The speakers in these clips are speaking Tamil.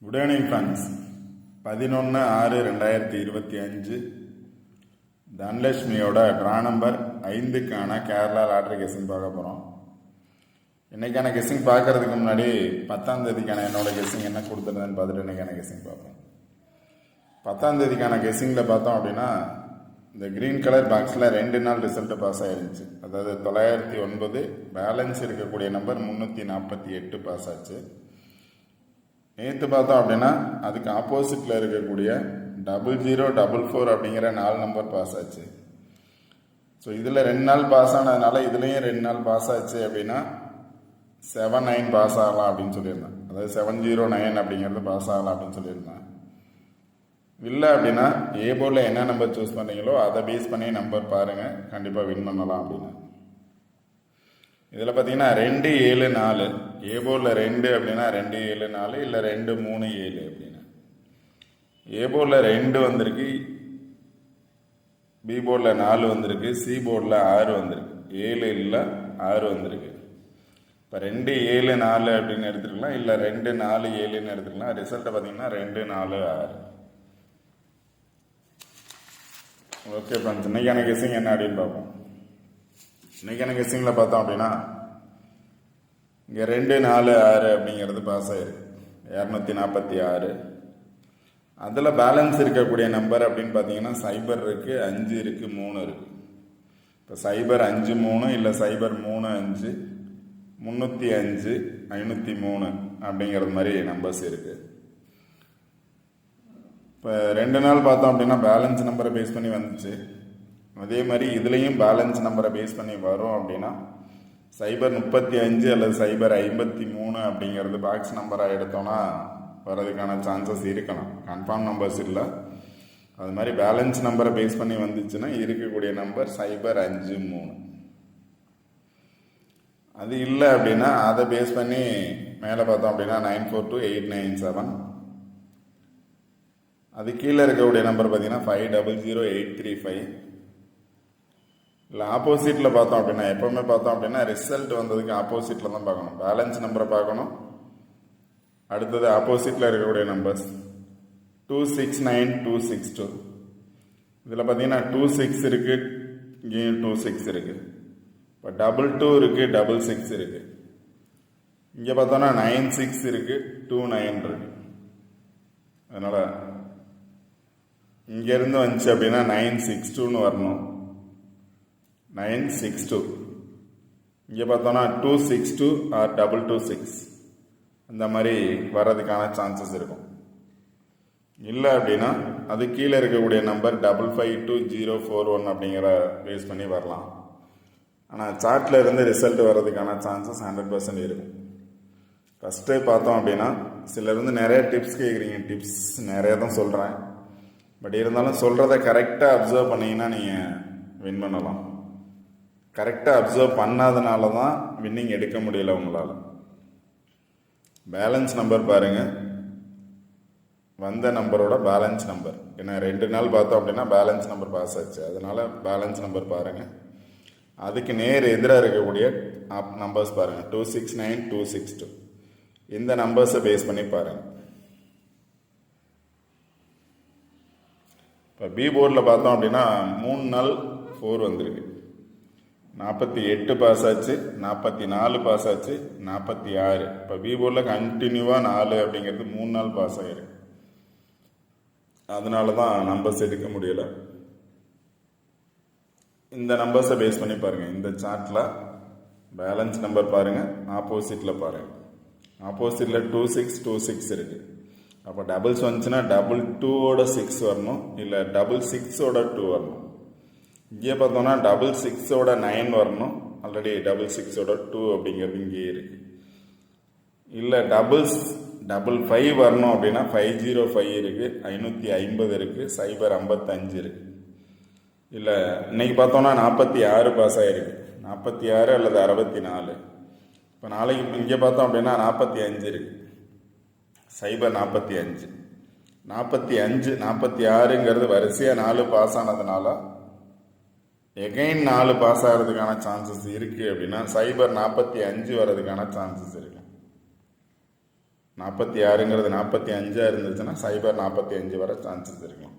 Good evening friends. 11/6/2025 தனலட்சுமியோட ட்ரா நம்பர் 5க்கான கேரளா லாட்ரி கெஸ்ஸிங் பார்க்க போகிறோம். இன்றைக்கான கெஸ்ஸிங் பார்க்கறதுக்கு முன்னாடி 10ஆம் தேதிக்கான என்னோட கெஸ்ஸிங் என்ன கொடுத்துருந்தேன்னு பார்த்துட்டு இன்றைக்கான கெஸ்ஸிங் பார்ப்போம். 10ஆம் தேதிக்கான கெஸ்ஸிங்கில் பார்த்தோம் அப்படின்னா இந்த க்ரீன் கலர் பாக்ஸில் 2 நாள் ரிசல்ட்டு பாஸ் ஆயிருந்துச்சு. அதாவது 909, பேலன்ஸ் இருக்கக்கூடிய நம்பர் 348 பாஸ் ஆச்சு. நேற்று பார்த்தோம் அப்படின்னா அதுக்கு ஆப்போசிட்டில் இருக்கக்கூடிய 0044 அப்படிங்கிற 4 நம்பர் பாஸ் ஆச்சு. ஸோ இதில் 2 நாள் பாஸ் ஆனதுனால இதுலேயும் 2 நாள் பாஸ் ஆச்சு அப்படின்னா 79 பாஸ் ஆகலாம் அப்படின்னு சொல்லியிருந்தேன். அதாவது 709 அப்படிங்கிறது பாஸ் ஆகலாம் அப்படின்னு சொல்லியிருந்தேன். இல்லை அப்படின்னா ஏ போர்டில் என்ன நம்பர் சூஸ் பண்ணீங்களோ அதை பேஸ் பண்ணி நம்பர் பாருங்கள், கண்டிப்பாக வின் பண்ணலாம் அப்படின்னு. இதில் பார்த்தீங்கன்னா 2 7 4, ஏ போர்டில் 2 அப்படின்னா 2 7 4, இல்லை 2 3 7 அப்படின்னு. ஏ போர்டில் 2 வந்திருக்கு, பி போர்டில் 4 வந்திருக்கு, சி போர்டில் 6 வந்திருக்கு, 7 இல்லை 6 வந்திருக்கு. இப்போ 2 7 4 அப்படின்னு எடுத்துக்கலாம், இல்லை 2 4 7ன்னு எடுத்துக்கலாம். ரிசல்ட்டை பார்த்தீங்கன்னா 2 4 6. ஓகே ஃப்ரெண்ட்ஸ், இன்றைக்கான கெஸ்ஸிங் என்ன அப்படின்னு பார்ப்போம். இன்றைக்கான கெஸ்ஸிங்கில் பார்த்தோம் அப்படின்னா இங்கே 2 4 6 அப்படிங்கிறது பாஸ் ஆயிருக்கு, 246. அதில் பேலன்ஸ் இருக்கக்கூடிய நம்பர் அப்படின்னு பார்த்தீங்கன்னா 0 இருக்குது, 5 இருக்குது, 3 இருக்குது. இப்போ 053 இல்லை 035, 305, 503 அப்படிங்கிறது மாதிரி நம்பர்ஸ் இருக்குது. இப்போ 2 நாள் பார்த்தோம் அப்படின்னா பேலன்ஸ் நம்பரை பேஸ் பண்ணி வந்துச்சு. அதே மாதிரி இதுலேயும் பேலன்ஸ் நம்பரை பேஸ் பண்ணி வரும் அப்படின்னா 035 அல்லது 053 அப்படிங்கிறது பாக்ஸ் நம்பராக எடுத்தோன்னா வர்றதுக்கான சான்சஸ் இருக்கலாம். கன்ஃபார்ம் நம்பர்ஸ் இல்லை. அது மாதிரி பேலன்ஸ் நம்பரை பேஸ் பண்ணி வந்துச்சுன்னா இருக்கக்கூடிய நம்பர் 053. அது இல்லை அப்படின்னா அதை பேஸ் பண்ணி மேலே பார்த்தோம் அப்படின்னா 942 897. அது கீழே இருக்கக்கூடிய நம்பர் பார்த்தீங்கன்னா 500 835. இல்லை ஆப்போசிட்டில் பார்த்தோம் அப்படின்னா எப்போவுமே பார்த்தோம் அப்படின்னா ரிசல்ட் வந்ததுக்கு ஆப்போசிட்டில் தான் பார்க்கணும். பேலன்ஸ் நம்பரை பார்க்கணும். அடுத்தது ஆப்போசிட்டில் இருக்கக்கூடிய நம்பர்ஸ் 269 262. இதில் பார்த்தீங்கன்னா 26 இருக்குது, இங்கேயும் 26 இருக்குது. இப்போ 22 இருக்குது, 66 இருக்குது. இங்கே பார்த்தோன்னா 96 இருக்குது, 29 இருக்குது. அதனால் இங்கேருந்து வந்துச்சு அப்படின்னா 962ன்னு வரணும், 962. இங்கே பார்த்தோன்னா 262 ஆர் 226 அந்த மாதிரி வர்றதுக்கான சான்சஸ் இருக்கும். இல்லை அப்படின்னா அது கீழே இருக்கக்கூடிய நம்பர் 552041 அப்படிங்கிற பேஸ் பண்ணி வரலாம். ஆனால் சார்ட்டில் இருந்து ரிசல்ட் வர்றதுக்கான சான்சஸ் 100% இருக்கும். ஃபஸ்ட்டு பார்த்தோம் அப்படின்னா சிலர் நிறைய டிப்ஸ் கேட்குறீங்க. டிப்ஸ் நிறைய தான் சொல்கிறேன். பட் இருந்தாலும் சொல்கிறத கரெக்டாக அப்சர்வ் பண்ணிங்கன்னா நீங்கள் வின் பண்ணலாம். கரெக்டாக அப்சர்வ் பண்ணாதனால தான் வின்னிங் எடுக்க முடியல உங்களால். பேலன்ஸ் நம்பர் பாருங்கள், வந்த நம்பரோட பேலன்ஸ் நம்பர். ஏன்னா 2 நாள் பார்த்தோம் அப்படின்னா பேலன்ஸ் நம்பர் பாஸ் ஆச்சு. அதனால் பேலன்ஸ் நம்பர் பாருங்கள். அதுக்கு நேர் எதிராக இருக்கக்கூடிய நம்பர்ஸ் பாருங்கள், 269 262. இந்த நம்பர்ஸை பேஸ் பண்ணி பாருங்கள். இப்போ பி போர்டில் பார்த்தோம் அப்படின்னா 3 நாள் 4 வந்திருக்கு, 48 பாஸ் ஆச்சு, 44 பாஸ் ஆச்சு, 46. இப்போ பி போர்டில் கண்டினியூவாக 4 அப்படிங்கிறது 3 நாள் பாஸ் ஆகிருக்கு. அதனால தான் நம்பர்ஸ் எடுக்க முடியலை. இந்த நம்பர்ஸை பேஸ் பண்ணி பாருங்கள். இந்த சார்ட்டில் பேலன்ஸ் நம்பர் பாருங்கள், ஆப்போசிட்டில் பாருங்கள். ஆப்போசிட்டில் 2626 இருக்குது. அப்போ டபுள்ஸ் வந்துச்சுன்னா 22ஓட 6 வரணும், இல்லை 66ஓட 2 வரணும். இங்கே பார்த்தோன்னா 66ஓட 9 வரணும், ஆல்ரெடி 66ஓட 2 அப்படிங்கிறது இங்கேயே இருக்குது. இல்லை 555 வரணும் அப்படின்னா 505 இருக்குது, 550 இருக்குது, 055 இருக்குது. இல்லை இன்னைக்கு பார்த்தோன்னா 46 பாஸ் ஆகிருக்கு, 46 அல்லது 64. இப்போ நாளைக்கு இங்கே பார்த்தோம் அப்படின்னா 45 இருக்குது, 045, 45, 46ங்கிறது வரிசையாக 4 பாஸ் ஆனதுனால எகைன் 4 பாஸ் ஆகிறதுக்கான சான்சஸ் இருக்குது. அப்படின்னா 045 வர்றதுக்கான சான்சஸ் இருக்கு. 46ங்கிறது 45 இருந்துச்சுன்னா சைபர் 45 வர சான்சஸ் இருக்கலாம்.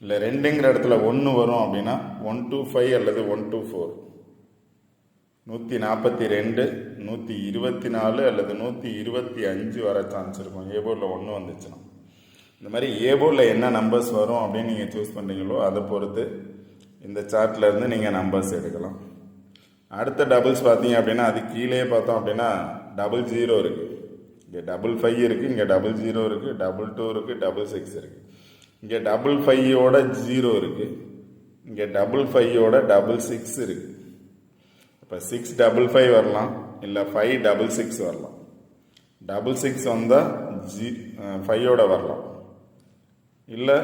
இல்லை 2ங்கிற இடத்துல 1 வரும் அப்படின்னா 125 அல்லது 124, 142, 124 அல்லது 125 வர சான்ஸ் இருக்கும். ஏ போர்டில் 1 வந்துச்சுன்னா. இந்த மாதிரி ஏ போர்டில் என்ன நம்பர்ஸ் வரும் அப்படின்னு நீங்கள் சூஸ் பண்ணுறீங்களோ அதை பொறுத்து இந்த சார்ட்டில் இருந்து நீங்கள் நம்பர்ஸ் எடுக்கலாம். அடுத்த டபுள்ஸ் பார்த்தீங்க அப்படின்னா அது கீழே பார்த்தோம் அப்படின்னா 00 இருக்குது, இங்கே 55 இருக்குது, இங்கே 00 இருக்குது, 22 இருக்குது, 66 இருக்குது, இங்கே 55யோட 0 இருக்குது, இங்கே 55யோட 66 இருக்குது. இப்போ 655 வரலாம், இல்லை 566 வரலாம். 66 வந்தால் 5யோட வரலாம், இல்லை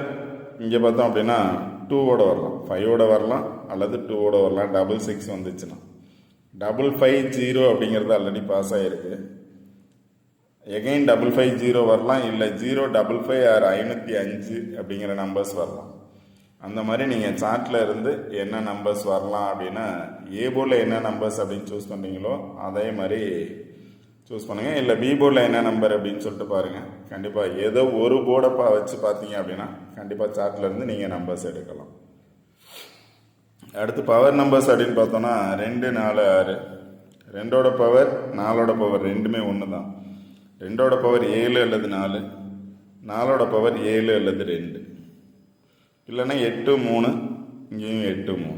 இங்கே பார்த்தோம் அப்படின்னா 2வோட வரலாம், 5வோட வரலாம் அல்லது 2வோட வரலாம். 66 வந்துச்சுன்னா 550 அப்படிங்கிறது ஆல்ரெடி பாஸ் ஆகிருக்கு. எகைன் 550 வரலாம், இல்லை 055 ஆர் 505 அப்படிங்கிற நம்பர்ஸ் வரலாம். அந்த மாதிரி நீங்கள் சார்ட்டில் இருந்து என்ன நம்பர்ஸ் வரலாம் அப்படின்னா ஏ போர்டில் என்ன நம்பர்ஸ் அப்படின்னு சூஸ் பண்ணுறீங்களோ அதே மாதிரி சூஸ் பண்ணுங்கள். இல்லை பி போர்டில் என்ன நம்பர் அப்படின்னு சொல்லிட்டு பாருங்கள். கண்டிப்பாக ஏதோ ஒரு போர்டை வச்சு பார்த்தீங்க அப்படின்னா கண்டிப்பாக சார்ட்டில் இருந்து நீங்கள் நம்பர்ஸ் எடுக்கலாம். அடுத்து பவர் நம்பர்ஸ் அப்படின்னு பார்த்தோன்னா 2, 4, 6. 2ஓட பவர் 4ஓட பவர் ரெண்டுமே ஒன்று தான். 2ஓட பவர் 7 அல்லது 4, 4ஓட பவர் 7 அல்லது 2, இல்லைன்னா 8, 3, இங்கேயும் 8, 3.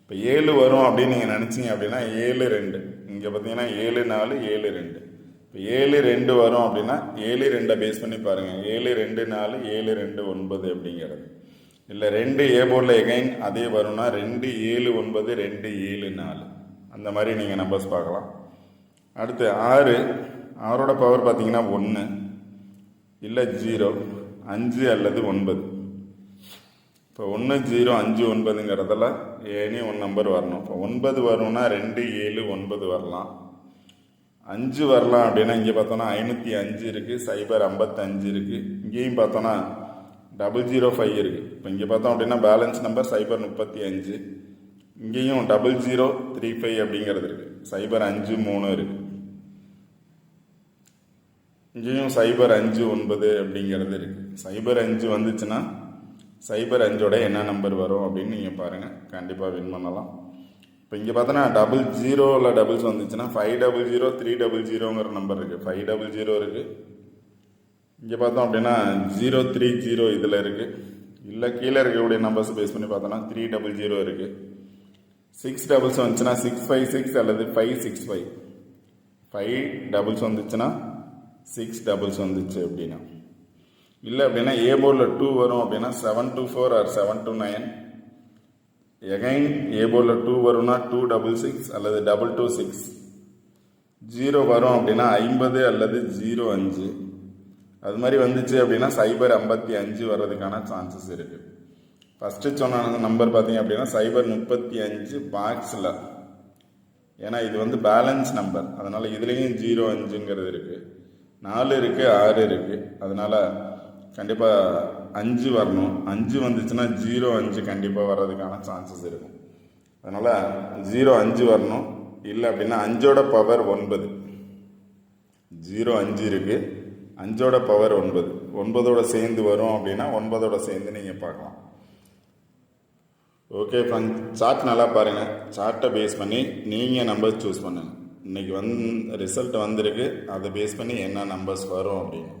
இப்போ 7 வரும் அப்படின்னு நீங்கள் நினச்சிங்க அப்படின்னா 7, 2, இங்கே பார்த்தீங்கன்னா 7, 4, 7, 2. இப்போ 7, 2 வரும் அப்படின்னா 7, 2 பேஸ் பண்ணி பாருங்கள். 7, 2, 4, 7, 2, 9 அப்படிங்கிறது. இல்லை 2 ஏ போர்டில் எகைன் அதே வரும்னா 2, 7, 9, 2, 7, 4 அந்த மாதிரி நீங்கள் நம்பர்ஸ் பார்க்கலாம். அடுத்து 6, 6ஓட பவர் பார்த்தீங்கன்னா 1, இல்லை 0, 5 அல்லது 9. இப்போ 1, 0, 5, 9ங்கிறதுல ஏனி 1 நம்பர் வரணும். இப்போ 9 வரும்னா 2, 7, 9 வரலாம். 5 வரலாம் அப்படின்னா இங்கே பார்த்தோன்னா 505 இருக்குது, சைபர் 55 இருக்குது. இங்கேயும் பார்த்தோன்னா 005 இருக்குது. இப்போ இங்கே பார்த்தோம் அப்படின்னா பேலன்ஸ் நம்பர் சைபர் 35, இங்கேயும் 0035 அப்படிங்கிறது இருக்குது. சைபர் 53 இருக்குது, இங்கேயும் சைபர் 59 அப்படிங்கிறது இருக்குது. சைபர் 5 வந்துச்சுன்னா சைபர் 5ஓட என்ன நம்பர் வரும் அப்படின்னு நீங்கள் பாருங்கள், கண்டிப்பாக வின் பண்ணலாம். இப்போ இங்கே பார்த்தோன்னா 00ல் டபுள்ஸ் வந்துச்சுன்னா 500, 300ங்கிற நம்பர் இருக்குது. 500 இருக்குது. இங்கே பார்த்தோம் அப்படின்னா 030 இதில் இருக்குது. இல்லை கீழே இருக்கக்கூடிய நம்பர்ஸ் பேஸ் பண்ணி பார்த்தோன்னா 300 இருக்குது. 6 டபுள்ஸ் வந்துச்சுன்னா 656 அல்லது 565. 5 டபுள்ஸ் வந்துச்சுன்னா 6 டபுள்ஸ் வந்துச்சு அப்படின்னா. இல்லை அப்படின்னா ஏ போர்டில் 2 வரும் அப்படின்னா 724 ஆர் 729. எகைன் ஏ போர்டில் 2 வரும்னா 266 அல்லது 226. 0 வரும் அப்படின்னா 50 அல்லது 05. அது மாதிரி வந்துச்சு அப்படின்னா சைபர் 55 வர்றதுக்கான சான்சஸ் இருக்குது. ஃபஸ்ட்டு சொன்ன நம்பர் பார்த்தீங்க அப்படின்னா சைபர் 35 பாக்ஸில், ஏன்னா இது வந்து பேலன்ஸ் நம்பர், அதனால் இதுலேயும் 05ங்கிறது இருக்குது. 4 இருக்குது, 6 இருக்குது. அதனால் கண்டிப்பாக 5 வரணும். 5 வந்துச்சுன்னா 05 கண்டிப்பாக வர்றதுக்கான சான்சஸ் இருக்கும். அதனால் 05 வரணும். இல்லை அப்படின்னா 5ஓட பவர் 9, 05 இருக்குது, 5ஓட பவர் 9, 9ஓட சேர்ந்து வரும் அப்படின்னா 9ஓட சேர்ந்து நீங்கள் பார்க்கலாம். ஓகே ஃப்ரெண்ட்ஸ், சார்ட் நல்லா பாருங்கள். சார்ட்டை பேஸ் பண்ணி நீங்கள் நம்பர்ஸ் சூஸ் பண்ணுங்கள். இன்றைக்கி ரிசல்ட் வந்திருக்கு, அதை பேஸ் பண்ணி என்ன நம்பர்ஸ் வரும் அப்படின்னு.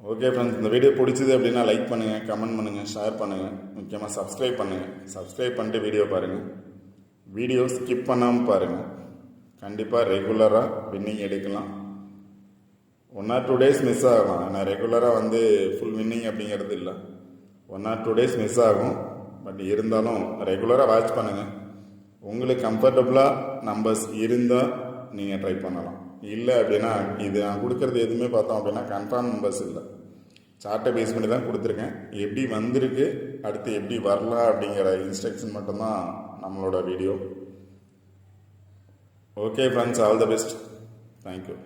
ஓகே ஃப்ரெண்ட்ஸ், இந்த வீடியோ பிடிச்சிது அப்படின்னா லைக் பண்ணுங்கள், கமெண்ட் பண்ணுங்கள், ஷேர் பண்ணுங்கள், முக்கியமாக சப்ஸ்கிரைப் பண்ணுங்கள். சப்ஸ்கிரைப் பண்ணிட்டு வீடியோ பாருங்கள். வீடியோ ஸ்கிப் பண்ணாமல் பாருங்கள். கண்டிப்பாக ரெகுலராக வின்னிங் எடுக்கலாம். 1 or 2 days மிஸ் ஆகலாம். ஆனால் ரெகுலராக ஃபுல் வின்னிங் அப்படிங்கிறது இல்லை. 1 or 2 days மிஸ் ஆகும். பட் இருந்தாலும் ரெகுலராக வாட்ச் பண்ணுங்கள். உங்களுக்கு கம்ஃபர்டபுளாக நம்பர்ஸ் இருந்தால் நீங்கள் ட்ரை பண்ணலாம். இல்லை அப்படின்னா இது நான் கொடுக்குறது எதுவுமே பார்த்தோம் அப்படின்னா கன்ஃபார்ம் நம்பர்ஸ் இல்லை, சார்ட்டை பேஸ் பண்ணி தான் கொடுத்துருக்கேன். எப்படி வந்திருக்கு, அடுத்து எப்படி வரலாம் அப்படிங்கிற இன்ஸ்ட்ரக்ஷன் மட்டும்தான் நம்மளோட video. Okay friends, all the best. Thank you.